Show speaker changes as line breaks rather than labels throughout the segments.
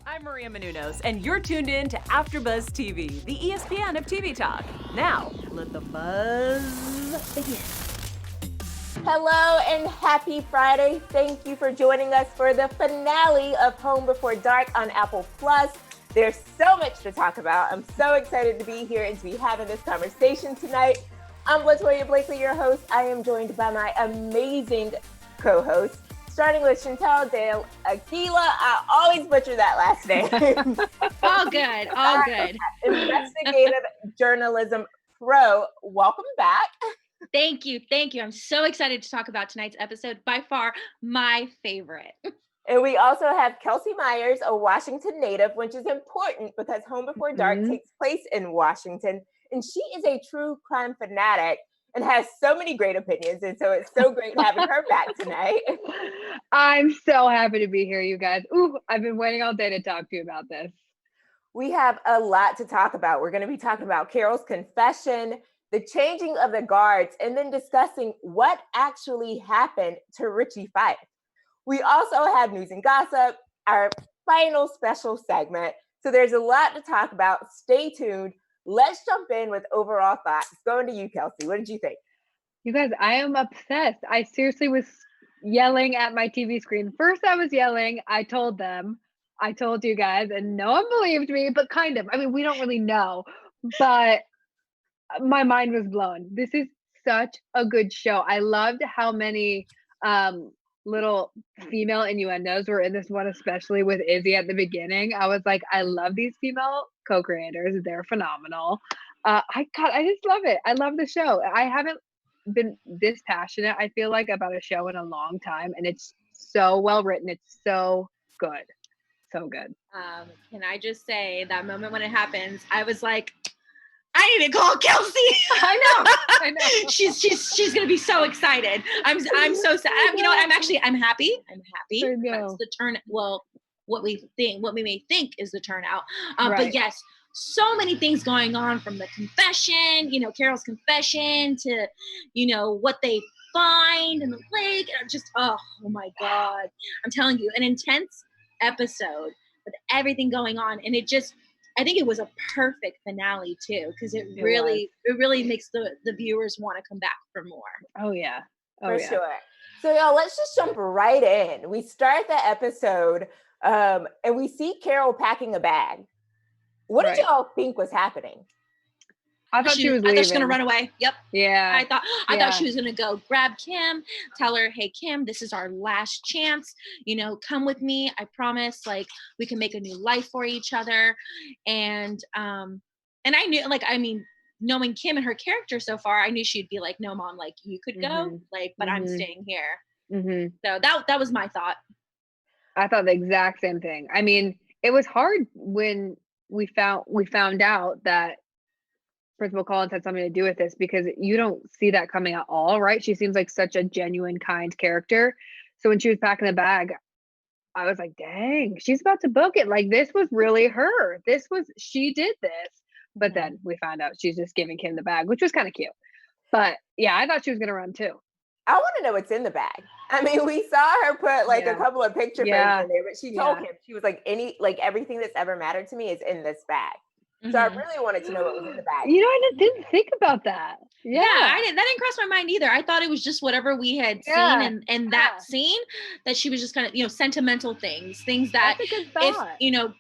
I'm Maria Menounos, and you're tuned in to AfterBuzz TV, the ESPN of TV talk. Now, let the buzz begin.
Hello and happy Friday. Thank you for joining us for the finale of Home Before Dark on Apple Plus. There's so much to talk about. I'm so excited to be here and to be having this conversation tonight. I'm Latoya Blakely, your host. I am joined by my amazing co-host, starting with Chantel Del Aguila. I always butcher that last name.
All good, all good.
Investigative journalism pro. Welcome back.
Thank you. I'm so excited to talk about tonight's episode. By far, my favorite.
And we also have Kelsey Myers, a Washington native, which is important because Home Before Dark takes place in Washington. And she is a true crime fanatic and has so many great opinions. And so it's so great having her back tonight.
I'm so happy to be here, you guys. Ooh, I've been waiting all day to talk to you about this.
We have a lot to talk about. We're going to be talking about Carol's confession, the changing of the guards, and then discussing what actually happened to Ritchie Fife. We also have news and gossip, our final special segment. So there's a lot to talk about. Stay tuned. Let's jump in with overall thoughts. Going to you, Kelsey. What did you think?
You guys, I am obsessed. I seriously was yelling at my TV screen. First, I was yelling. I told you guys, and no one believed me, but kind of. I mean, we don't really know, but my mind was blown. This is such a good show. I loved how many little female innuendos were in this one, especially with Izzy at the beginning. I was like, I love these female co-creators. They're phenomenal. I just love it. I love the show. I haven't been this passionate, I feel like, about a show in a long time, and it's so well written. It's so good. So good.
Can I just say that moment when it happens, I was like, I need to call Kelsey.
I know.
she's gonna be so excited. I'm so sad. You know what? I'm happy.
I know.
That's the turn. Well, what we may think is the turnout.
Right.
But yes, so many things going on, from the confession, Carol's confession, to, what they find in the lake. And just, oh my God. I'm telling you, an intense episode with everything going on. And I think it was a perfect finale too, because it really makes the viewers want to come back for more.
Oh yeah.
For sure. So y'all, let's just jump right in. We start the episode and we see Carol packing a bag. What did y'all think was happening?
I thought she was leaving.
I thought she was gonna run away. Yep.
Yeah.
I thought she was gonna go grab Kim, tell her, hey Kim, this is our last chance. Come with me. I promise, like, we can make a new life for each other. And I knew, knowing Kim and her character so far, I knew she'd be like, no, Mom, like, you could go, but I'm staying here. Mm-hmm. So that was my thought.
I thought the exact same thing. I mean, it was hard when we found out that Principal Collins had something to do with this, because you don't see that coming at all, right? She seems like such a genuine, kind character. So when she was packing the bag, I was like, dang, she's about to book it. Like, this was really her. She did this. But then we found out she's just giving Kim the bag, which was kind of cute. But yeah, I thought she was going to run too.
I want to know what's in the bag. I mean, we saw her put a couple of picture frames in there, but she told him, she was like, everything that's ever mattered to me is in this bag. So I really wanted to know what was in the bag.
I didn't think about that. Yeah,
that didn't cross my mind either. I thought it was just whatever we had seen in that scene, that she was just kind of, sentimental things that if,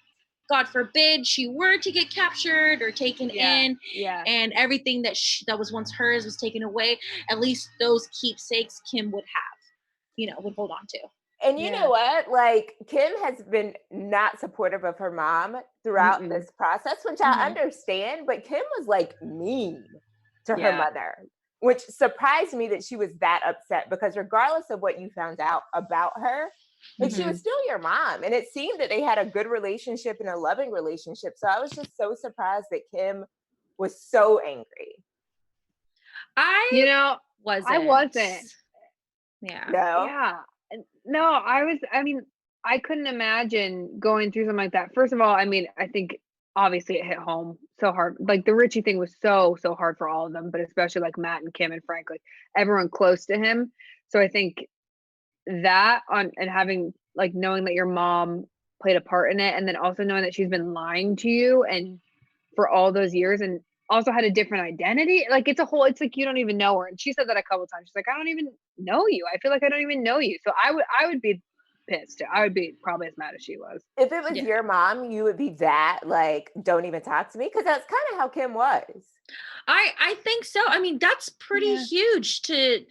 God forbid, she were to get captured or taken in, and everything that was once hers was taken away, at least those keepsakes Kim would have, would hold on to.
And you know what? Like, Kim has been not supportive of her mom throughout this process, which I understand, but Kim was like mean to her mother, which surprised me that she was that upset, because regardless of what you found out about her, like, she was still your mom. And it seemed that they had a good relationship and a loving relationship. So I was just so surprised that Kim was so angry.
I
wasn't.
Yeah.
No?
Yeah. No, I couldn't imagine going through something like that. First of all, I think obviously it hit home so hard. Like, the Ritchie thing was so hard for all of them, but especially like Matt and Kim and Frank, like everyone close to him. So I think that and having, like, knowing that your mom played a part in it, and then also knowing that she's been lying to you and for all those years and also had a different identity. Like it's like you don't even know her. And she said that a couple times. She's like, I don't even know you. I feel like I don't even know you. So I would be pissed. I would be probably as mad as she was.
If it was your mom, you would be that like, don't even talk to me, because that's kind of how Kim was.
I think so. I mean, that's pretty huge to,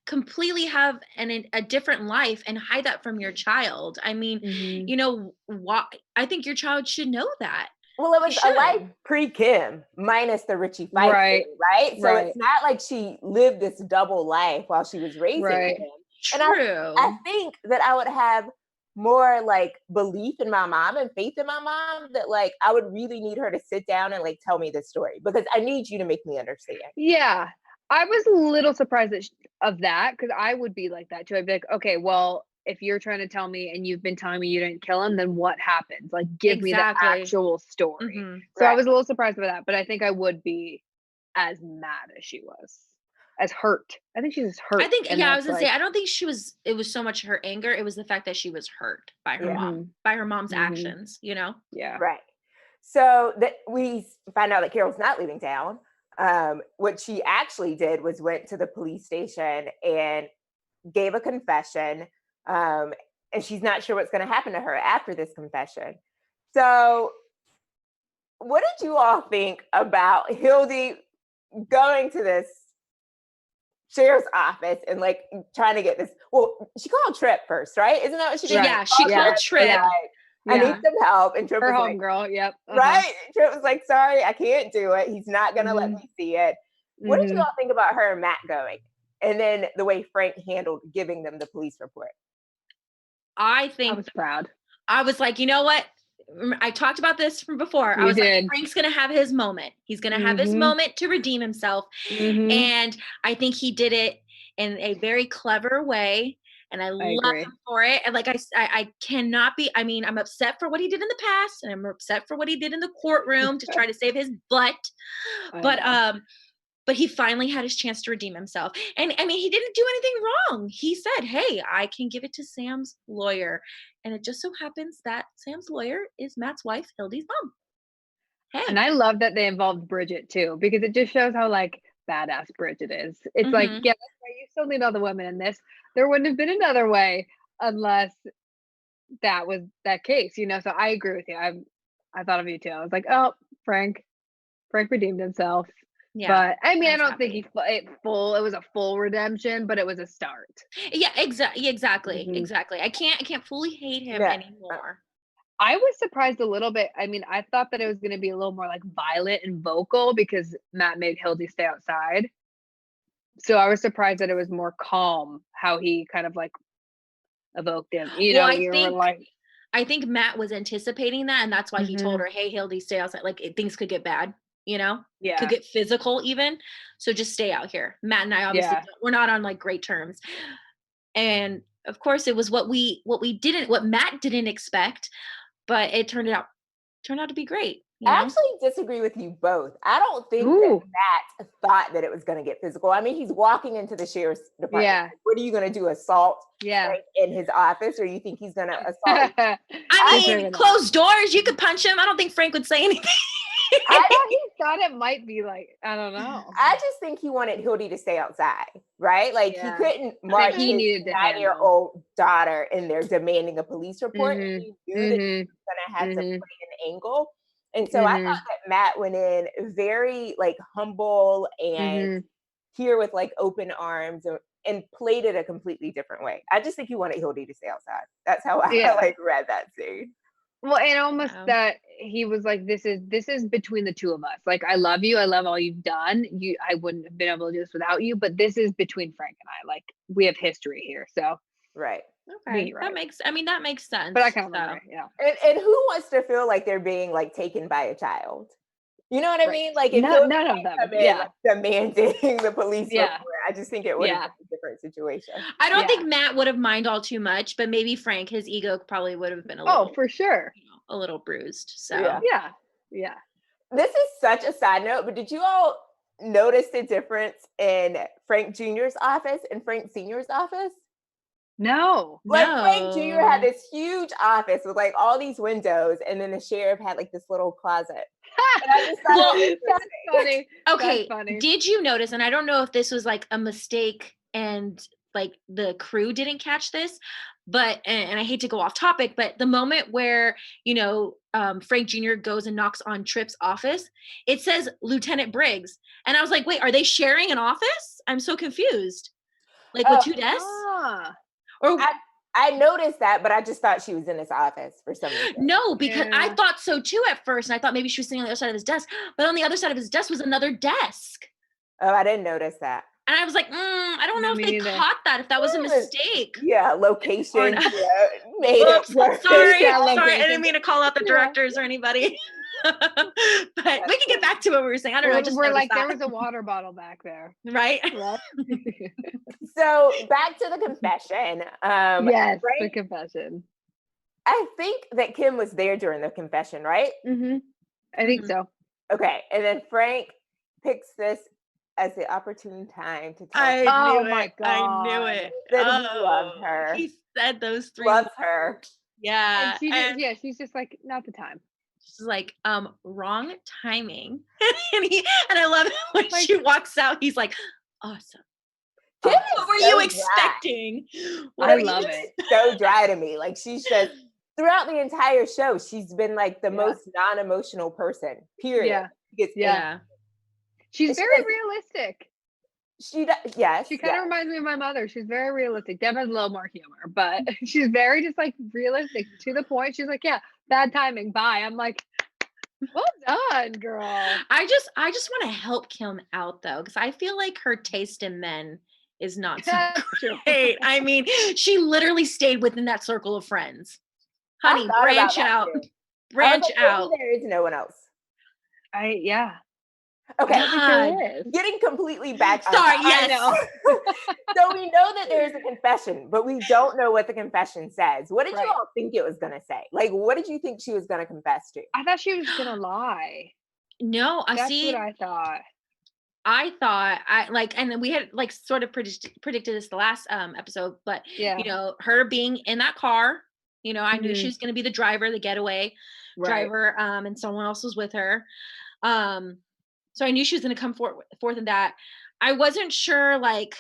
completely have a different life and hide that from your child. I mean, why? I think your child should know that.
Well, it was a life pre-Kim minus the Ritchie fight, right? So it's not like she lived this double life while she was raising him.
True.
And I think that I would have more like belief in my mom and faith in my mom, that like I would really need her to sit down and like tell me this story, because I need you to make me understand.
Yeah. I was a little surprised of that, because I would be like that too. I'd be like, okay, well, if you're trying to tell me and you've been telling me you didn't kill him, then what happens? Like, give me the actual story. So I was a little surprised by that, but I think I would be as mad as she was, as hurt. I think she's just hurt.
I think, I was gonna say, I don't think it was so much her anger. It was the fact that she was hurt by her mom, by her mom's actions, Yeah.
Right. So that we find out that Carol's not leaving town. What she actually did was went to the police station and gave a confession. And she's not sure what's going to happen to her after this confession. So what did you all think about Hildy going to this sheriff's office and like trying to get this? Well, she called Tripp first, right? Isn't that what she did?
Yeah, she called Tripp.
I need some help. And Tripp
her
was
homegirl,
like, right? Tripp was like, sorry, I can't do it. He's not going to let me see it. What did you all think about her and Matt going? And then the way Frank handled giving them the police report?
I was
proud.
I was like, you know what? I talked about this from before. I was like, Frank's going to have his moment. He's going to have his moment to redeem himself. And I think he did it in a very clever way. And I love him for it. And like, I cannot be, I mean, I'm upset for what he did in the past, and I'm upset for what he did in the courtroom to try to save his butt. But he finally had his chance to redeem himself. And I mean, he didn't do anything wrong. He said, hey, I can give it to Sam's lawyer. And it just so happens that Sam's lawyer is Matt's wife, Hildy's mom.
Hey. And I love that they involved Bridget too, because it just shows how like badass Bridget is. It's like, yeah, that's why you still need all the women in this. There wouldn't have been another way unless that was that case, So I agree with you. I thought of you too. I was like, oh, Frank redeemed himself. Yeah, but I mean, I don't think it was a full redemption, but it was a start.
Yeah, exactly. I can't fully hate him anymore.
I was surprised a little bit. I mean, I thought that it was going to be a little more like violent and vocal because Matt made Hildy stay outside. So I was surprised that it was more calm how he kind of like evoked him.
I think Matt was anticipating that, and that's why he told her, "Hey, Hildy, stay outside. Like things could get bad." Could get physical even. So just stay out here. Matt and I obviously we're not on like great terms. And of course it was what Matt didn't expect, but it turned out to be great.
I actually disagree with you both. I don't think that Matt thought that it was going to get physical. I mean, he's walking into the sheriff's department. Yeah. What are you going to do? Assault in his office? Or you think he's going to assault?
I mean, closed doors. You could punch him. I don't think Frank would say anything.
He thought it might be like, I don't know.
I just think he wanted Hildy to stay outside, right? Like he couldn't march his 9-year-old daughter in there demanding a police report. He knew that he was going to have to play an angle. And so I thought that Matt went in very like humble and here with like open arms and played it a completely different way. I just think he wanted Hildy to stay outside. That's how I like read that scene.
Well, and almost that he was like, this is between the two of us. Like, I love you. I love all you've done. I wouldn't have been able to do this without you, but this is between Frank and I. Like, we have history here. So
right.
Okay. That makes sense.
But I kind of agree. Yeah.
And who wants to feel like they're being like taken by a child? You know what I mean? Like if
none of them
like, demanding the police report, I just think it would have been a different situation.
I don't think Matt would have minded all too much, but maybe Frank, his ego probably would have been a little
for sure.
A little bruised. So
yeah.
This is such a side note, but did you all notice the difference in Frank Jr.'s office and Frank Sr.'s office?
No.
Like Frank Jr. had
No.
this huge office with like all these windows, and then the sheriff had like this little closet. And I just thought
Well,
it was
That's funny.
Okay,
That's funny.
did you notice, and I don't know if this was like a mistake and like the crew didn't catch this, but and I hate to go off topic, but the moment where, you know, Frank Jr. goes and knocks on Tripp's office, it says Lieutenant Briggs. And I was like, wait, are they sharing an office? I'm so confused. Like with two desks?
Ah.
Or
I noticed that, but I just thought she was in his office for some reason.
no, because I
Yeah.
thought so too at first, and I thought maybe she was sitting on the other side of his desk, but on the other side of his desk was another desk.
Oh, I didn't notice that.
And I was like, I don't
No,
know if
me
they
neither.
caught that, if that was a mistake.
Yeah, location.
Or
Yeah,
not.
made
Oops,
it work.
sorry,
Yeah,
sorry, I
location.
didn't mean to call out the directors or anybody. But we can get back to what we were saying. I don't know. I just
We're
noticed
like,
that.
there was a water bottle back there.
Right?
Right?
So back to the confession.
Yes, the
Frank,
confession.
I think that Kim was there during the confession, right?
Mm-hmm. I think
Mhm.
so.
Okay, and then Frank picks this as the opportune time to tell
I
her
Oh
knew
my
it. I knew
God.
it.
that he loved her.
He said those three
Loves
words.
her.
Yeah.
And she just,
And
yeah, she's just like, not the time.
she's like, wrong timing. and I love it when
Like-
she walks out, he's like, awesome.
Kim
What
is
were
so
you
dry.
expecting? What
I
were you
love
Kim
it.
is so dry to me. Like she's just throughout the entire show, she's been like the
Yeah.
most non-emotional person. Period.
Yeah.
She gets
Yeah.
She's
And she
very
does-
realistic.
She does, yes.
She kind of
yes.
reminds me of my mother. She's very realistic. Deb has a little more humor, but she's very just like realistic to the point. She's like, yeah, bad timing. Bye. I'm like, well done, girl.
I just want to help Kim out though, because I feel like her taste in men is not so
That's true.
great. I mean, she literally stayed within that circle of friends.
I
Honey,
thought about
branch
that
out.
too. I was
Branch
like, maybe
out.
there is no one else.
Yeah.
Okay,
I don't think there is.
getting completely back on
Sorry,
topic.
yes.
know.
So we know that there's a confession, but we don't know what the confession says. What did
Right.
you all think it was going to say? Like, what did you think she was going to confess to?
I thought she was gonna lie.
No, I
That's
see.
what I thought.
I thought I like, and then we had like sort of predicted this the last episode, but
Yeah.
you know, her being in that car, you know, I knew she
Mhm.
was going to be the driver, the getaway driver, and someone else was with her. So I knew she was going to come forth in that. I wasn't sure, like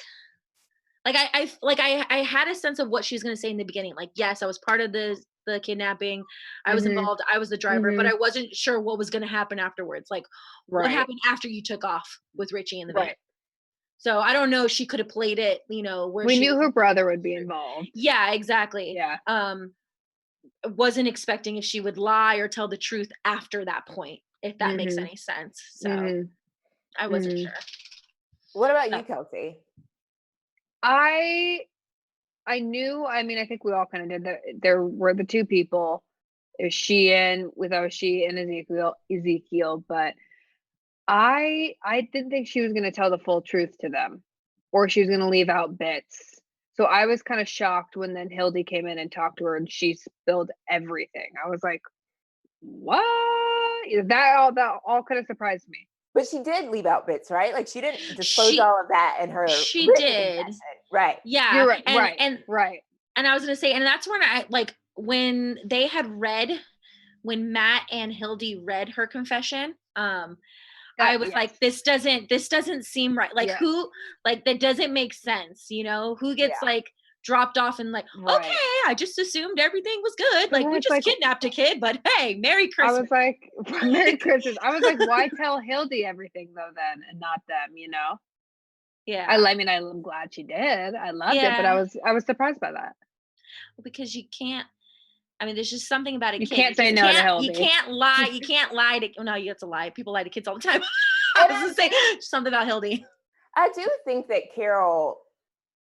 I had a sense of what she was going to say in the beginning. Like, yes, I was part of the kidnapping. I was
Mhm.
involved. I was the driver, but
Mhm.
I wasn't sure what was going to happen afterwards. Like, what happened after you took off with Ritchie in the van?
Right.
So I don't know. She could have played it, you know, where
We
she
knew her brother would be involved.
Yeah, exactly.
Yeah.
Wasn't expecting if she would lie or tell the truth after that point, if that makes
Mhm.
any sense. So
Mhm.
I wasn't
Mhm.
sure.
What about you,
No.
Kelsey?
I knew, I mean, I think we all kind of did that. There were the two people. There's she and Ezekiel, but I didn't think she was gonna tell the full truth to them, or she was gonna leave out bits. So I was kind of shocked when then Hildy came in and talked to her and she spilled everything. I was like, what? That all could have surprised me.
But she did leave out bits, right? Like she didn't disclose
She-
all of that in her
she
written
did.
confession. Right.
Yeah.
You're right.
And
right.
And I was gonna say, and that's when I like when they had read, when Matt and Hildy read her confession, I was
yes.
like, this doesn't seem right. Like
Yeah.
who, like that doesn't make sense, you know? Who gets like dropped off and like,
Right.
okay, I just assumed everything was good. Like we
it's
just
like-
kidnapped a kid, but hey, Merry
I
Christmas.
was like, Merry Christmas. I was like, why tell Hildy everything though then and not them, you know?
Yeah.
I mean, I'm glad she did. I loved it, but
Yeah.
I was surprised by that.
Because you can't, I mean, there's just something about a
You
kid.
can't say
just
no to
You
Hildy.
can't lie. You can't lie to, well, no, you have to lie. People lie to kids all the time. I was gonna say something about Hildy.
I do think that Carol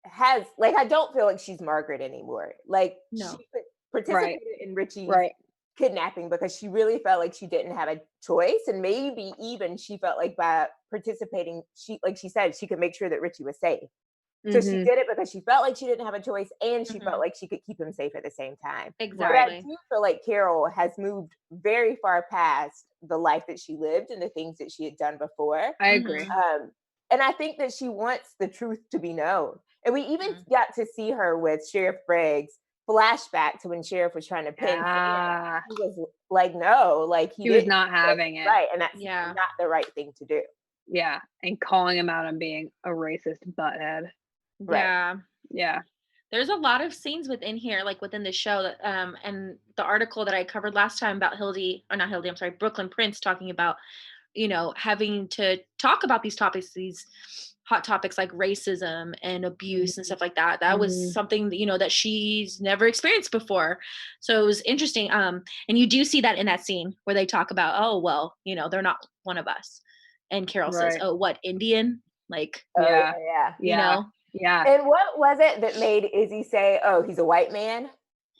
has, like, I don't feel like she's Margaret anymore. Like,
No.
she participated in Ritchie's
Right.
kidnapping because she really felt like she didn't have a choice. And maybe even she felt like by participating, like she said, she could make sure that Ritchie was safe. So she
Mhm.
did it because she felt like she didn't have a choice and she
Mhm.
felt like she could keep him safe at the same time. But I
Exactly.
do feel like Carol has moved very far past the life that she lived and the things that she had done before.
I agree.
Mhm.
And I think that she wants the truth to be known. And we even got to see her with Sheriff Briggs flashback to when Sheriff was trying to pin Sam. He was like, no, like
he was not having it.
Right. And that's not the right thing to do.
Yeah. And calling him out on being a racist butthead.
Right.
Yeah.
Yeah.
There's a lot of scenes within here, like within the show, that, and the article that I covered last time about Brooklyn Prince talking about, you know, having to talk about these topics, these hot topics like racism and abuse and stuff like that. That was something that, you know, that she's never experienced before. So it was interesting. And you do see that in that scene where they talk about, oh, well, you know, they're not one of us. And Carol says, oh, what, Indian? Like,
yeah.
You know?
Yeah.
And what was it that made Izzy say, oh, he's a white man?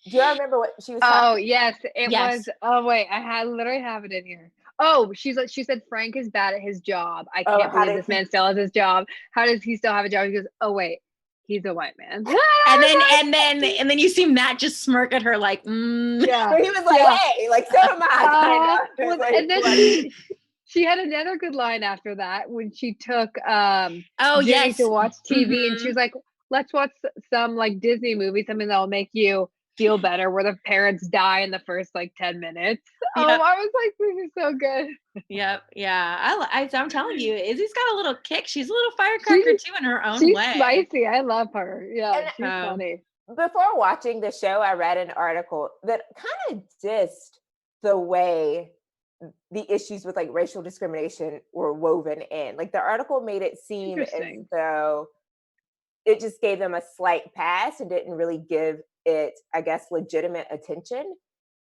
Do you remember what she was talking about?
Oh, yes. It was, oh, wait, I literally have it in here. Oh, she said Frank is bad at his job. I can't believe this man still has his job. How does he still have a job? He goes, oh, wait, he's a white man.
and then you see Matt just smirk at her like,
Yeah. So he was like, hey, like, so am I.
And then she had another good line after that when she took Jenny to watch TV and she was like, let's watch some like Disney movie, something that'll make you feel better, where the parents die in the first like 10 minutes. I was like, this is so good.
Yep. Yeah. I'm telling you, Izzy's got a little kick. She's a little firecracker too in her own way.
She's spicy. I love her. Yeah, she's funny.
Before watching the show, I read an article that kind of dissed the way the issues with like racial discrimination were woven in. Like the article made it seem as though it just gave them a slight pass and didn't really give it, I guess, legitimate attention.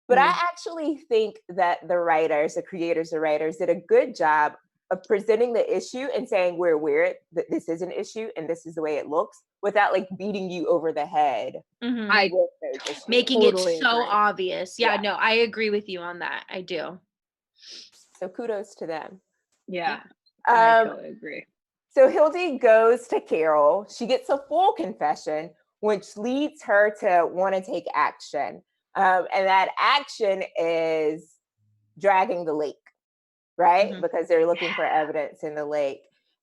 But I actually think that the creators, the writers did a good job of presenting the issue and saying we're aware that this is an issue and this is the way it looks, without like beating you over the head.
Making it so obvious. Yeah, no, I agree with you on that. I do.
So kudos to them.
Yeah, I totally agree.
So Hildy goes to Carol. She gets a full confession, which leads her to want to take action. And that action is dragging the lake, right? Because they're looking for evidence in the lake.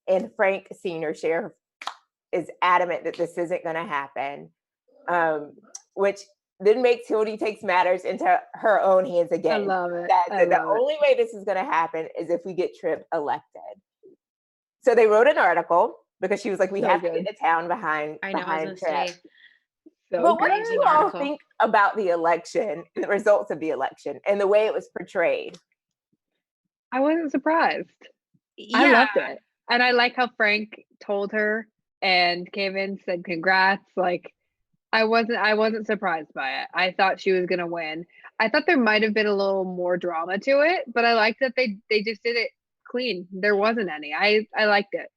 And Frank, senior sheriff, is adamant that this isn't going to happen, which then makes Hildy takes matters into her own hands again.
I love it.
The only way this is going to happen is if we get Tripp elected. So they wrote an article because she was like, we have to get the town behind Tripp. But what did you all think about the election, the results of the election, and the way it was portrayed?
I wasn't surprised. Yeah. I loved it. And I like how Frank told her and Keven said congrats. Like, I wasn't surprised by it. I thought she was gonna win. I thought there might have been a little more drama to it, but I liked that they just did it clean. There wasn't any. I liked it.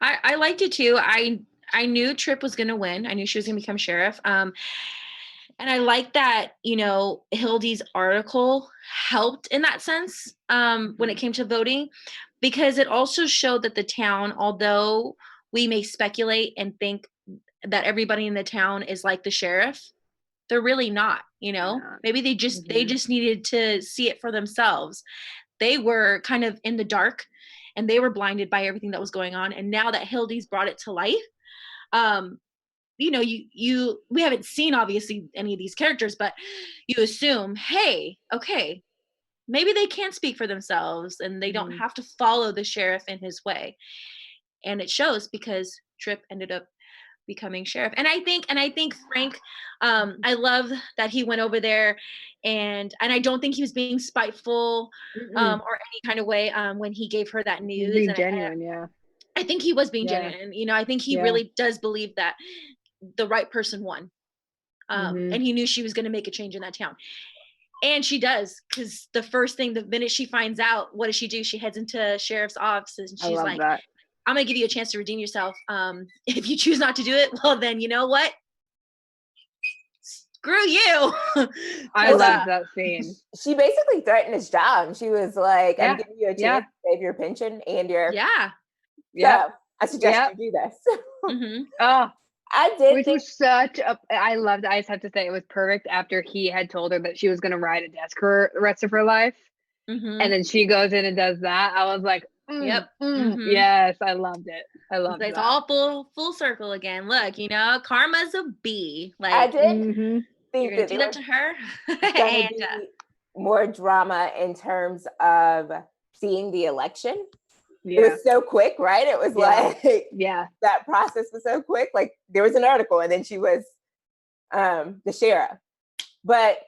I liked it too. I knew Tripp was gonna win. I knew she was gonna become sheriff. And I like that, you know, Hildy's article helped in that sense when it came to voting, because it also showed that the town, although we may speculate and think that everybody in the town is like the sheriff, they're really not, you know. Maybe they just needed to see it for themselves. They were kind of in the dark and they were blinded by everything that was going on. And now that Hildy's brought it to life, you know, we haven't seen obviously any of these characters, but you assume, hey, okay, maybe they can speak for themselves and they don't have to follow the sheriff in his way. And it shows because Tripp ended up becoming sheriff. And I think Frank, I love that he went over there and I don't think he was being spiteful or any kind of way when he gave her that news.
Being genuine,
I think he was being genuine. You know, I think he really does believe that the right person won. And he knew she was going to make a change in that town. And she does, because the minute she finds out, what does she do? She heads into sheriff's offices and she's like, I'm going to give you a chance to redeem yourself. If you choose not to do it, well, then you know what? Screw you.
I love that scene.
She basically threatened his job. She was like, I'm giving you a chance to save your pension and your... So I suggest you do this. I did.
Which was such a... I loved it. I just have to say it was perfect after he had told her that she was going to ride a desk for the rest of her life. And then she goes in and does that. I was like,
Yep.
Yes, I loved it. I loved
It's
that.
all full circle again. Look, karma's a bee.
I
Like,
did
Mhm.
you're
think
gonna
that
do
there
that
was
to her,
gonna
and
be more drama in terms of seeing the election. It
Yeah.
was so quick, right? It was
Yeah.
like
Yeah.
that process was so quick. Like there was an article and then she was the sheriff. But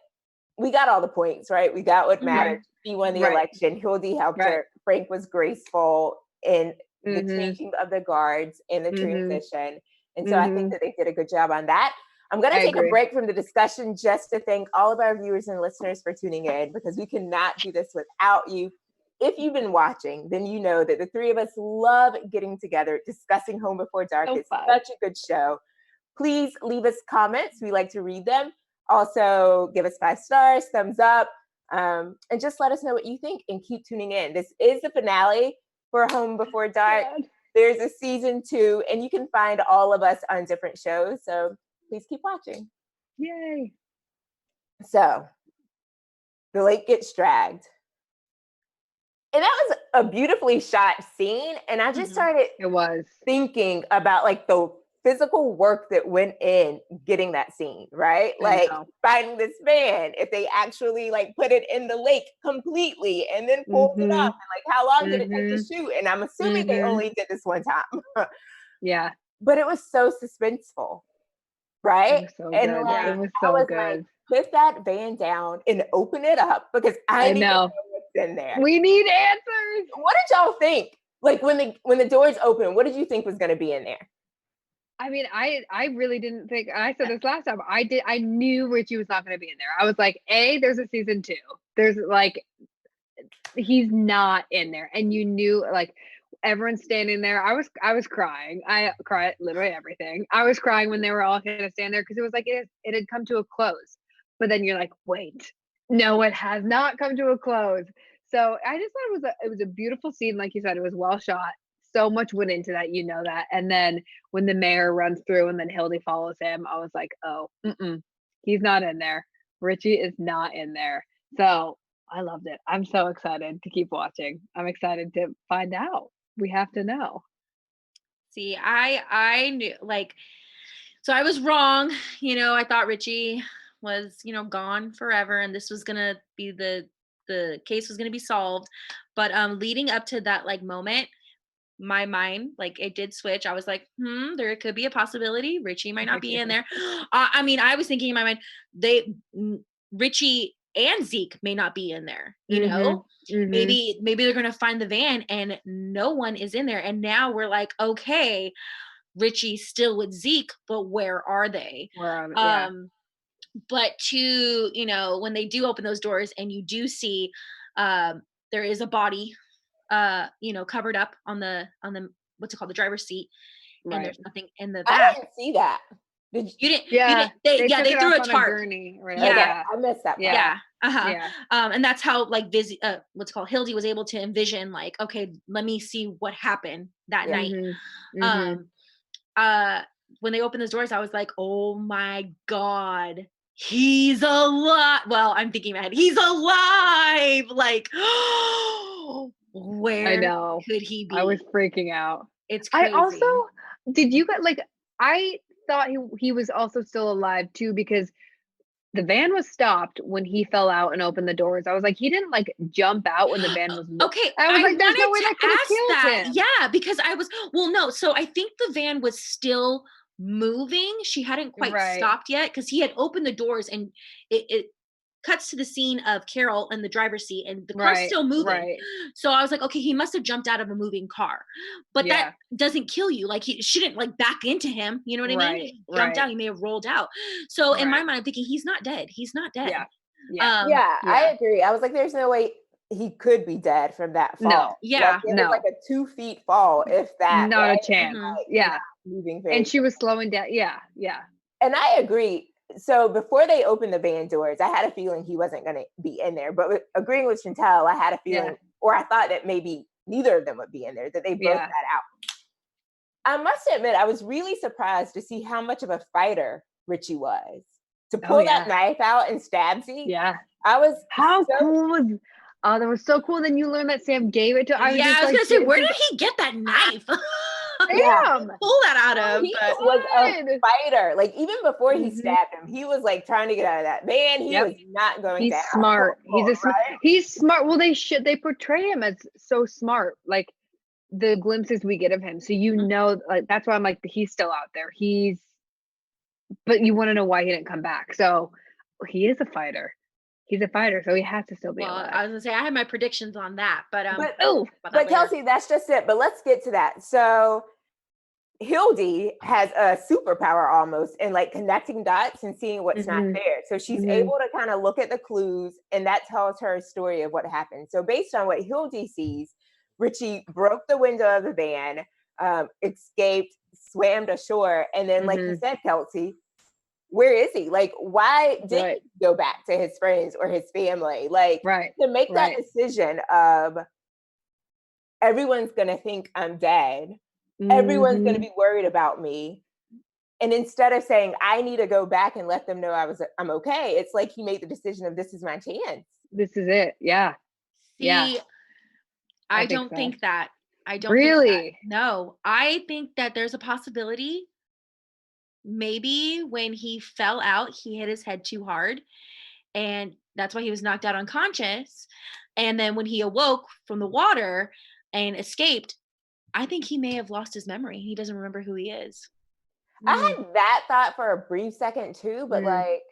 we got all the points, right? We got what mattered. She won the
Right.
election. Hildy helped
Right.
her. Frank was graceful in the
Mhm.
changing of the guards and the
Mhm.
transition. And so I think
Mhm.
that they did a good job on that. I'm going to
I
take a
agree.
break from the discussion just to thank all of our viewers and listeners for tuning in, because we cannot do this without you. If you've been watching, then you know that the three of us love getting together, discussing Home Before Dark.
So
It's
fun.
such a good show. Please leave us comments. We like to read them. Also, give us 5 stars, thumbs up, and just let us know what you think and keep tuning in. This is the finale for Home Before Dark.
God.
There's a season 2, and you can find all of us on different shows. So please keep watching.
Yay.
So the lake gets dragged. And that was a beautifully shot scene. And I just started
It was.
thinking about like the physical work that went in getting that scene, right?
I
Like
know.
finding this van, if they actually like put it in the lake completely and then pulled it up, and like how long did it take to shoot? And I'm assuming they only did this one time.
Yeah.
But it was so suspenseful, right?
It was so
And
good.
like
It was
I
so
was
good.
like, put that van down and open it up because I need to know what's in there.
We need answers.
What did y'all think? Like when the doors open, what did you think was going to be in there?
I mean, I really didn't think. I said this last time. I knew Ritchie was not going to be in there. I was like, there's a season 2. There's like, he's not in there, and you knew like everyone's standing there. I was crying. I cried literally everything. I was crying when they were all going to stand there because it was like it had come to a close. But then you're like, wait, no, it has not come to a close. So I just thought it was a beautiful scene, like you said. It was well shot. So much went into that, you know that. And then when the mayor runs through and then Hildy follows him, I was like, oh, he's not in there. Ritchie is not in there. So I loved it. I'm so excited to keep watching. I'm excited to find out. We have to know.
See, I knew, like, so I was wrong. I thought Ritchie was, gone forever, and this was gonna be the case was gonna be solved. But leading up to that like moment, my mind, like, it did switch. I was like, there could be a possibility Ritchie might not be in there. I mean, I was thinking in my mind, Ritchie and Zeke may not be in there, maybe they're gonna find the van and no one is in there, and now we're like, okay, Ritchie's still with Zeke, but where are they?
Yeah.
But when they do open those doors and you do see there is a body covered up on the what's it called, the driver's seat, and there's nothing in the back.
I didn't see that. Did
you didn't?
Yeah.
They threw a
on
tarp.
gurney, right?
Yeah.
Okay, I missed that part.
Yeah.
Yeah.
And that's how like what's it called, Hildy was able to envision, like, okay, let me see what happened that night. When they opened those doors, I was like, oh my God, he's alive. Well, I'm thinking in my head, he's alive. Like, where
I know.
could he be?
I was freaking out.
It's crazy.
I also, did you get like, I thought he was also still alive too, because the van was stopped when he fell out and opened the doors. I was like, he didn't like jump out when the van was
okay.
I was like, there's no way that could have
ask
killed
that.
him.
Yeah, because no. So I think the van was still moving. She hadn't quite stopped yet, because he had opened the doors, and it cuts to the scene of Carol in the driver's seat, and the car's still moving.
Right.
So I was like, okay, he must have jumped out of a moving car, but that doesn't kill you. Like, she didn't like back into him. You know what I mean? He jumped out. He may have rolled out. So in my mind, I'm thinking he's not dead. He's not dead.
Yeah. I agree. I was like, there's no way he could be dead from that fall.
No.
Yeah.
Like, it was like a 2 feet fall, if that.
Not
right?
a chance.
Like,
Yeah.
Moving
And she was slowing down. Yeah.
And I agree. So before they opened the van doors, I had a feeling he wasn't going to be in there. But agreeing with Chantel, I had a feeling, or I thought that maybe neither of them would be in there, that they both got out. I must admit, I was really surprised to see how much of a fighter Ritchie was. To pull that knife out and stab Zeke.
Yeah.
I was
How cool was Oh, that was so cool. Then you learned that Sam gave it to. I was
Yeah,
just
I was
like,
gonna say, where did he get that knife?
Yeah.
Damn.
Pull that out of.
He
But
was a
Good.
fighter. Like even before he
Mhm.
stabbed him, he was like trying to get out of that. Man, he
Yep.
was not going
He's
down.
smart.
Right?
He's smart. Well, they portray him as so smart. Like the glimpses we get of him. So you know, like that's why I'm like, he's still out there. But you want to know why he didn't come back. So he is a fighter. He's a fighter, so he has to still be
well,
alive.
I was gonna say I had my predictions on that, but
Oh,
But Kelsey, that's just it. But let's get to that. So Hildy has a superpower almost in like connecting dots and seeing what's not there. So she's able to kind of look at the clues, and that tells her a story of what happened. So based on what Hildy sees, Ritchie broke the window of the van, escaped, swam to shore, and then, like you said, Kelsey, where is he? Like, why didn't he go back to his friends or his family? Like, to make that decision of everyone's gonna think I'm dead. Everyone's going to be worried about me. And instead of saying, I need to go back and let them know I'm okay, it's like he made the decision of this is my chance.
This is it. Yeah.
See, I
think
don't
so.
think that. I don't
Really?
think that. No, I think that there's a possibility. Maybe when he fell out, he hit his head too hard, and that's why he was knocked out unconscious. And then when he awoke from the water and escaped, I think he may have lost his memory. He doesn't remember who he is.
I had that thought for a brief second too, but like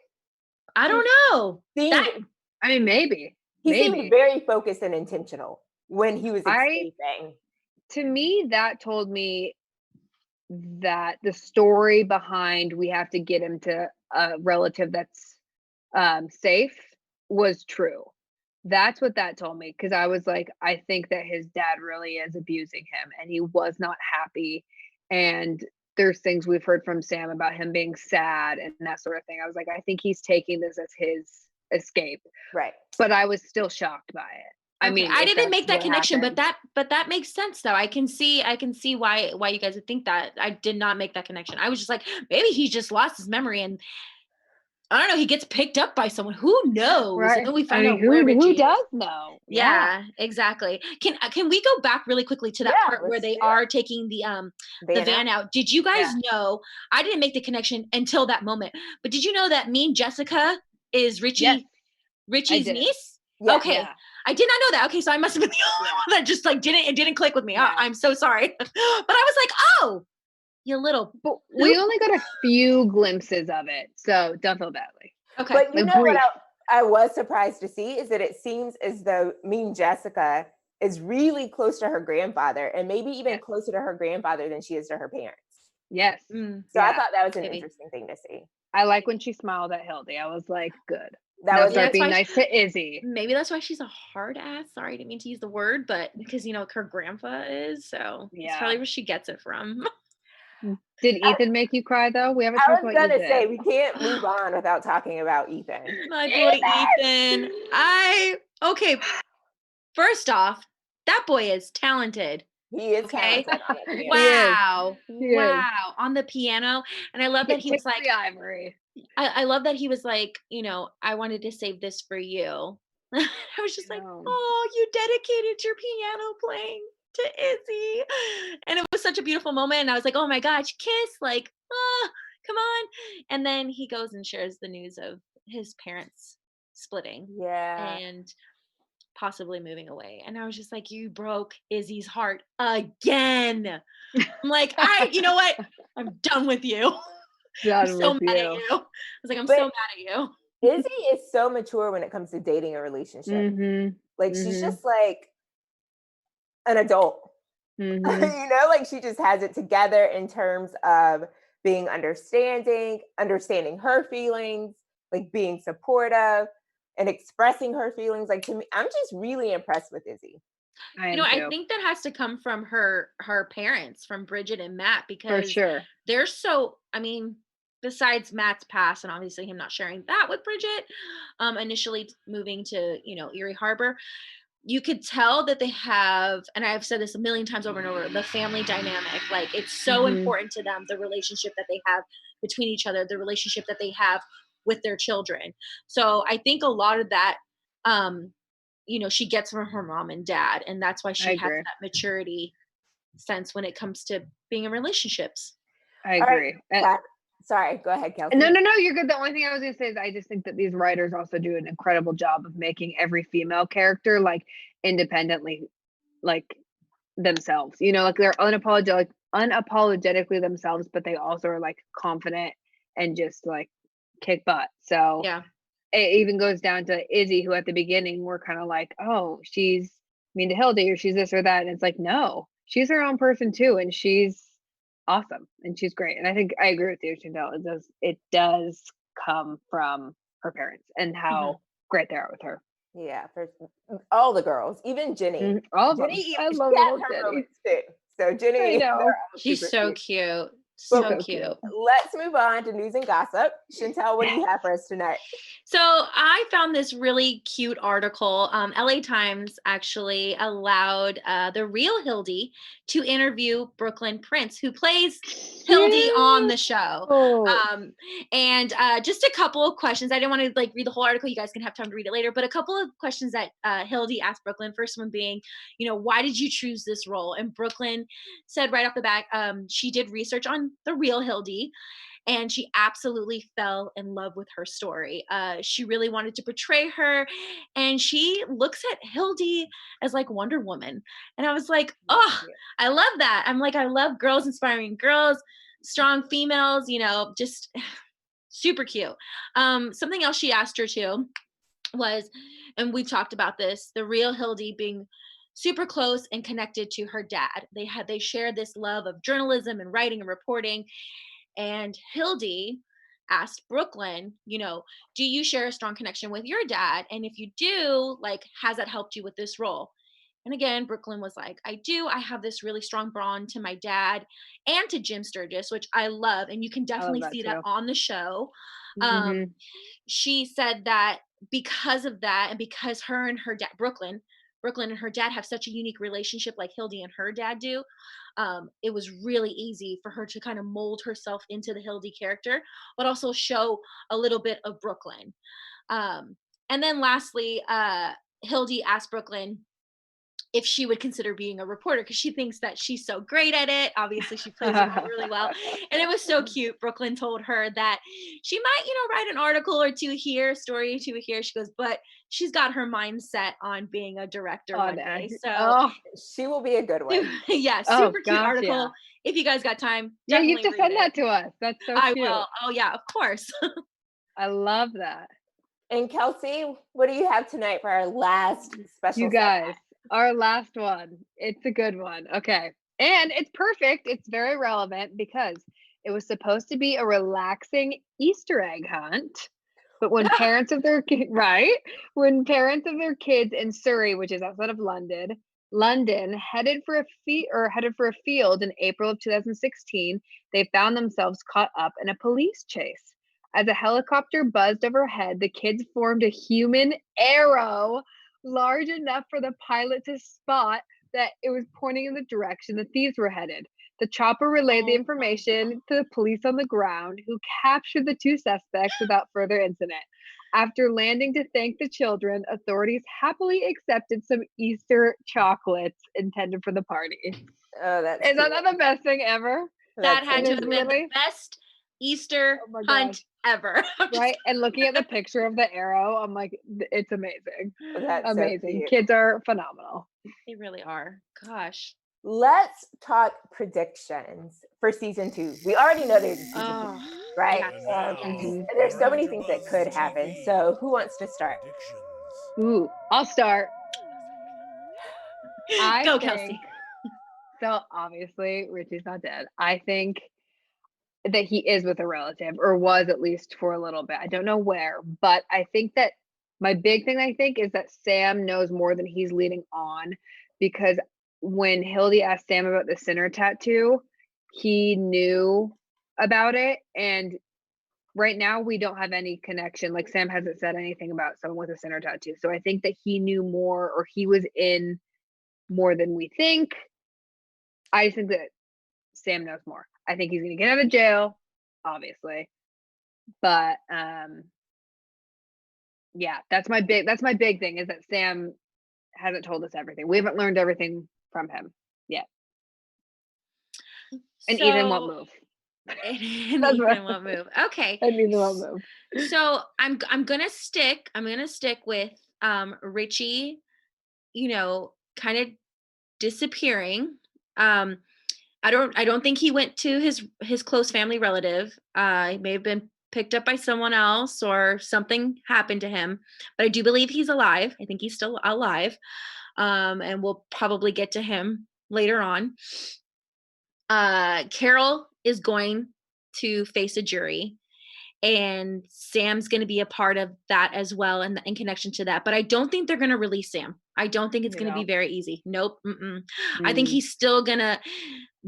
I don't know.
I mean, maybe.
He seemed very focused and intentional when he was escaping.
To me, that told me that the story behind we have to get him to a relative that's safe was true. That's what that told me, because I was like, I think that his dad really is abusing him and he was not happy. And there's things we've heard from Sam about him being sad and that sort of thing. I was like, I think he's taking this as his escape.
Right.
But I was still shocked by it. I mean,
I didn't make that connection,
happened.
but that makes sense though. I can see why you guys would think that. I did not make that connection. I was just like, maybe he just lost his memory and I don't know, he gets picked up by someone. Who knows?
Right.
And then we find out
who does know?
Yeah, exactly. Can we go back really quickly to that part where they are taking the van out? Did you guys know? I didn't make the connection until that moment. But did you know that Mean Jessica is Ritchie's niece?
Yeah.
Okay. Yeah. I did not know that. Okay, so I must have been the only one that just like didn't click with me. Yeah. I'm so sorry. But I was like, oh, you little.
But we only got a few glimpses of it, so don't feel badly.
Okay. But you know what I was surprised to see is that it seems as though Mean Jessica is really close to her grandfather, and maybe even closer to her grandfather than she is to her parents.
Yes.
So I thought that was an interesting thing to see.
I like when she smiled at Hildy. I was like, good.
That was
being nice to Izzy.
Maybe that's why she's a hard ass. Sorry, I didn't mean to use the word, but because her grandpa is, so it's probably where she gets it from.
Did Ethan make you cry though? We haven't talked about Ethan.
I was gonna say we can't move on without talking about Ethan.
My boy Ethan. Okay. First off, that boy is talented.
He is talented on the piano.
Wow.
He is.
On the piano. And I love that he was like
the ivory.
I love that he was like, I wanted to save this for you. I was just like, oh, you dedicated your piano playing to Izzy. And it was such a beautiful moment. And I was like, oh my gosh, kiss, like, come on. And then he goes and shares the news of his parents splitting.
Yeah.
And possibly moving away. And I was just like, you broke Izzy's heart again. I'm like, you know what? I'm done with you. I'm so mad at you. I was like, I'm so mad at you.
Izzy is so mature when it comes to dating a relationship. Like she's just like an adult. Like she just has it together in terms of being understanding her feelings, like being supportive and expressing her feelings. Like to me, I'm just really impressed with Izzy.
I think that has to come from her parents, from Bridget and Matt, because
for sure
they're so, besides Matt's past and obviously him not sharing that with Bridget, initially moving to, Erie Harbor, you could tell that they have, and I've said this a million times over and over, the family dynamic. Like it's so important to them, the relationship that they have between each other, the relationship that they have with their children. So I think a lot of that she gets from her mom and dad, and that's why
I
she has
agree.
that maturity sense when it comes to being in relationships.
I
All right,
agree.
sorry, go ahead, Kelsey.
No, you're good. The only thing I was gonna say is I just think that these writers also do an incredible job of making every female character like independently, like themselves. Like they're unapologetically themselves, but they also are like confident and just like kick butt. So
Yeah.
it even goes down to Izzy, who at the beginning we're kind of like, oh, she's mean to Hildy or she's this or that. And it's like, no, she's her own person too. And she's awesome and she's great. And I think I agree with you, Chantel. It does come from her parents and how great they are with her.
Yeah, for all the girls, even Jenny.
All of them.
Jenny,
I
she
love
has
little
her
Jenny.
moments too. So Jenny,
I
they're
know.
all
She's
super
so
cute.
cute.
But
So cute.
let's move on to news and gossip. Chantel, what do you have for us tonight?
So I found this really cute article. LA Times actually allowed the real Hildy to interview Brooklyn Prince, who plays Hildy on the show. And just a couple of questions. I didn't want to like read the whole article. You guys can have time to read it later. But a couple of questions that Hildy asked Brooklyn. First one being, why did you choose this role? And Brooklyn said right off the bat, she did research on the real Hildy. And she absolutely fell in love with her story. She really wanted to portray her, and she looks at Hildy as like Wonder Woman. And I was like, oh, I love that. I'm like, I love girls inspiring girls, strong females, just super cute. Something else she asked her too was, and we've talked about this, the real Hildy being super close and connected to her dad. They shared this love of journalism and writing and reporting. And Hildy asked Brooklyn, do you share a strong connection with your dad? And if you do, like, has that helped you with this role? And again, Brooklyn was like, I do. I have this really strong bond to my dad and to Jim Sturgis, which I love. And you can definitely see that on the show. She said that because of that, and because her and her dad, Brooklyn and her dad have such a unique relationship like Hildy and her dad do, it was really easy for her to kind of mold herself into the Hildy character, but also show a little bit of Brooklyn. And then lastly, Hildy asked Brooklyn if she would consider being a reporter because she thinks that she's so great at it. Obviously, she plays it really well. And it was so cute. Brooklyn told her that she might, write an article or two here, story or two here. She goes, but she's got her mind set on being a director one day. So
she will be a good one.
Yeah, super cute article. Yeah. If you guys got time,
yeah, you have to send that to us. That's so cute. I
will. Oh yeah, of course.
I love that.
And Kelsey, what do you have tonight for our last special?
You guys. Our last one. It's a good one. Okay. And it's perfect. It's very relevant because it was supposed to be a relaxing Easter egg hunt. But when parents of their kids in Surrey, which is outside of London, headed for a field in April of 2016, they found themselves caught up in a police chase. As a helicopter buzzed overhead, the kids formed a human arrow large enough for the pilot to spot that it was pointing in the direction the thieves were headed. The chopper relayed the information to the police on the ground, who captured the two suspects without further incident. After landing to thank the children, authorities happily accepted some Easter chocolates intended for the party.
Oh, that's
Is that not the best thing ever?
That had to have been the best Easter hunt ever.
Right? And looking at the picture of the arrow, I'm like, it's amazing.
That's
amazing.
So
kids are phenomenal.
They really are. Gosh.
Let's talk predictions for season 2. We already know there's season 2, right? And there's so many things that could happen. So who wants to start?
Ooh, I'll start.
Go, Kelsey.
So obviously, Ritchie's not dead. I think that he is with a relative, or was at least for a little bit. I don't know where, but I think that my big thing is that Sam knows more than he's leading on, because when Hildy asked Sam about the sinner tattoo, he knew about it, and right now we don't have any connection. Like, Sam hasn't said anything about someone with a sinner tattoo. So I think that he knew more, or he was in more than we think. I just think that Sam knows more. I think he's going to get out of jail, obviously. But yeah, that's my big thing, is that Sam hasn't told us everything. We haven't learned everything from him yet. And Ethan won't move.
And Ethan won't move. Okay.
And Ethan won't move.
So I'm gonna stick with Ritchie, kind of disappearing. I don't think he went to his close family relative. He may have been picked up by someone else or something happened to him, but I do believe he's alive. I think he's still alive. And we'll probably get to him later on. Carol is going to face a jury, and Sam's going to be a part of that as well, and in connection to that. But I don't think they're going to release Sam. I don't think it's going to be very easy. Nope. I think he's still going to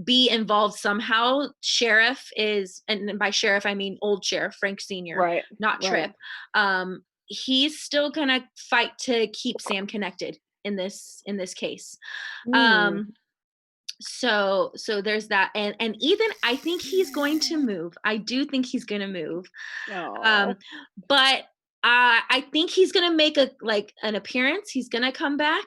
be involved somehow. Sheriff is, and by sheriff I mean old sheriff Frank Sr.,
right?
Not Tripp. He's still going to fight to keep Sam connected in this case. So there's that, and Ethan, I think he's going to move. I do think he's going to move. But I think he's going to make an appearance. He's going to come back,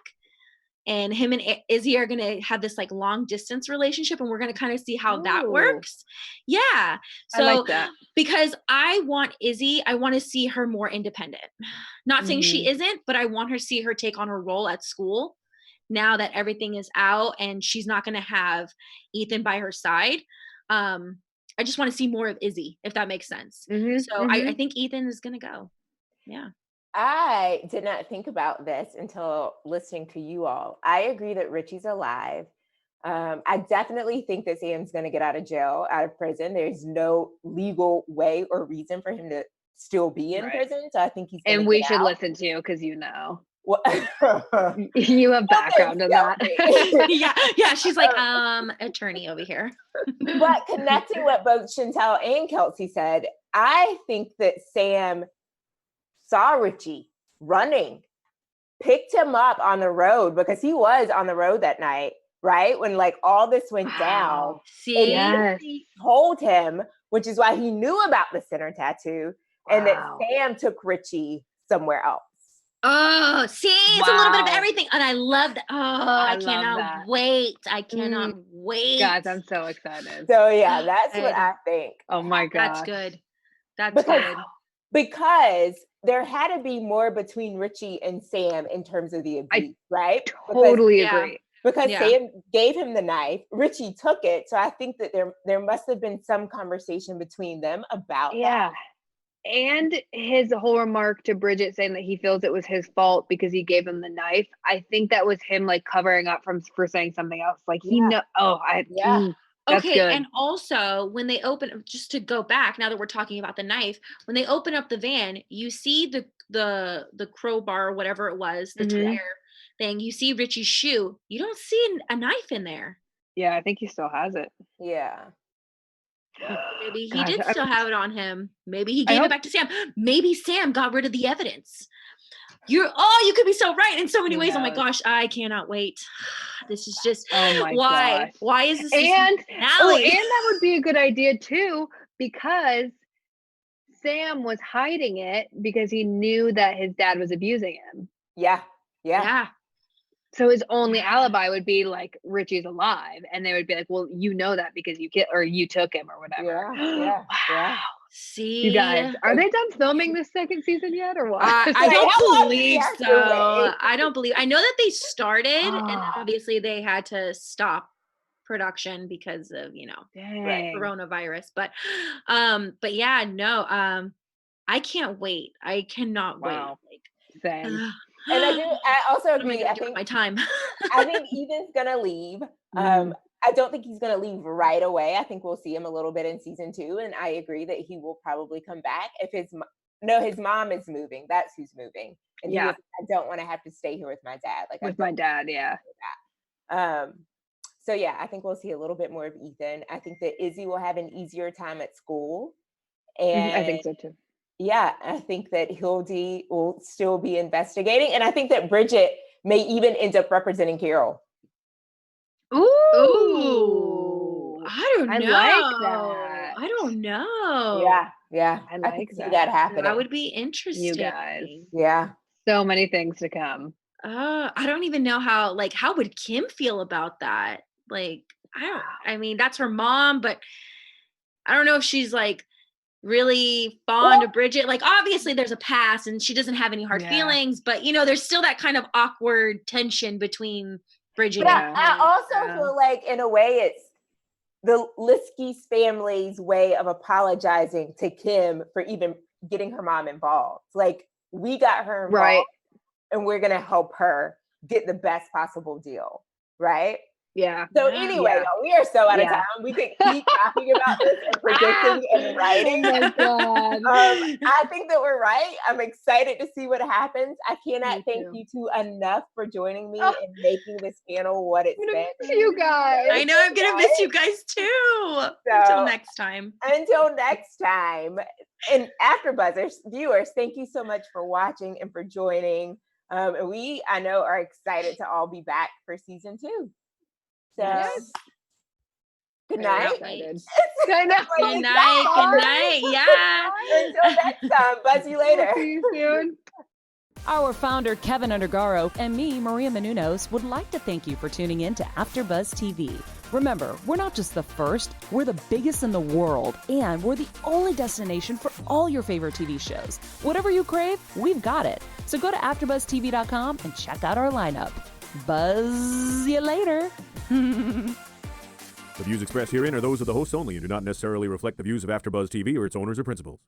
and him and Izzy are going to have this long distance relationship, and we're going to kind of see how that works. Yeah. So
I like that.
Because I want Izzy, I want to see her more independent. Not saying she isn't, but I want her to see her take on her role at school. Now that everything is out and she's not going to have Ethan by her side. I just want to see more of Izzy, if that makes sense. I think Ethan is going to go. Yeah.
I did not think about this until listening to you all. I agree that Ritchie's alive. I definitely think that Sam's going to get out of prison. There's no legal way or reason for him to still be in prison. So I think he's going to
we should listen to you because
Well,
you have background in that.
yeah. She's like, attorney over here.
But connecting what both Chantel and Kelsey said, I think that Sam saw Ritchie running, picked him up on the road because he was on the road that night, right? When all this went down.
See,
he told him, which is why he knew about the center tattoo, and that Sam took Ritchie somewhere else.
Oh, see, it's a little bit of everything. And I love that. Oh, I cannot wait. I cannot wait.
Guys, I'm so excited.
So yeah, that's what I think.
Oh my God.
That's good. That's good.
Because there had to be more between Ritchie and Sam in terms of the abuse, right?
Totally agree.
Because Sam gave him the knife, Ritchie took it. So I think that there must have been some conversation between them about that.
And his whole remark to Bridget saying that he feels it was his fault because he gave him the knife. I think that was him covering up for saying something else. That's
okay,
good.
and also when they open, just to go back, now that we're talking about the knife, when they open up the van, you see the crowbar or whatever it was, the tire thing. You see Ritchie's shoe. You don't see a knife in there.
Yeah, I think he still has it.
Yeah.
Maybe he did still have it on him. Maybe he gave it back to Sam. Maybe Sam got rid of the evidence. You could be so right in so many ways. Oh my gosh, I cannot wait. This is just why? Why is this?
And that would be a good idea too, because Sam was hiding it because he knew that his dad was abusing him.
Yeah.
So his only alibi would be Ritchie's alive, and they would be like, "Well, you know that because you took him or whatever."
Yeah.
See,
you guys, are they done filming this second season yet, or what?
I don't believe so. I don't believe. I know that they started, and obviously they had to stop production because of coronavirus. But yeah, no. I can't wait. I cannot wait.
Same.
And I also agree. I think
my time.
I think Ethan's gonna leave. I don't think he's gonna leave right away. I think we'll see him a little bit in season 2, and I agree that he will probably come back. If his mom is moving. That's who's moving. And I don't want to have to stay here with my dad.
With my dad, yeah.
So yeah, I think we'll see a little bit more of Ethan. I think that Izzy will have an easier time at school, and
I think so too.
Yeah, I think that Hildy will still be investigating. And I think that Bridget may even end up representing Carol.
Ooh. I don't know.
I like that.
I don't know.
Yeah.
I like
see that happening.
That would be interesting.
You guys.
Yeah.
So many things to come.
I don't even know how would Kim feel about that? Like, I mean, that's her mom, but I don't know if she's like really fond of Bridget. Like, obviously there's a past and she doesn't have any hard feelings, but there's still that kind of awkward tension between Bridget
But
and Kim.
I also feel like in a way it's the Liskey's family's way of apologizing to Kim for even getting her mom involved. Like, we got her involved,
Right.
and we're gonna help her get the best possible deal, right?
Yeah.
So anyway, y'all, we are so out of time. We could keep talking about this and predicting and writing.
Oh my God.
I think that we're right. I'm excited to see what happens. I cannot thank you two enough for joining me and making this panel what it's been.
Miss you guys.
I know, I'm gonna miss you guys too. Until next time.
Until next time. And AfterBuzzers viewers, thank you so much for watching and for joining. And we, I know, are excited to all be back for season 2. So, good night.
Good night.
Good night. Yeah.
Until next time, buzz you later.
See you soon.
Our founder, Keven Undergaro, and me, Maria Menounos, would like to thank you for tuning in to AfterBuzz TV. Remember, we're not just the first, we're the biggest in the world, and we're the only destination for all your favorite TV shows. Whatever you crave, we've got it. So go to AfterBuzzTV.com and check out our lineup. Buzz you later.
The views expressed herein are those of the hosts only and do not necessarily reflect the views of AfterBuzz TV or its owners or principals.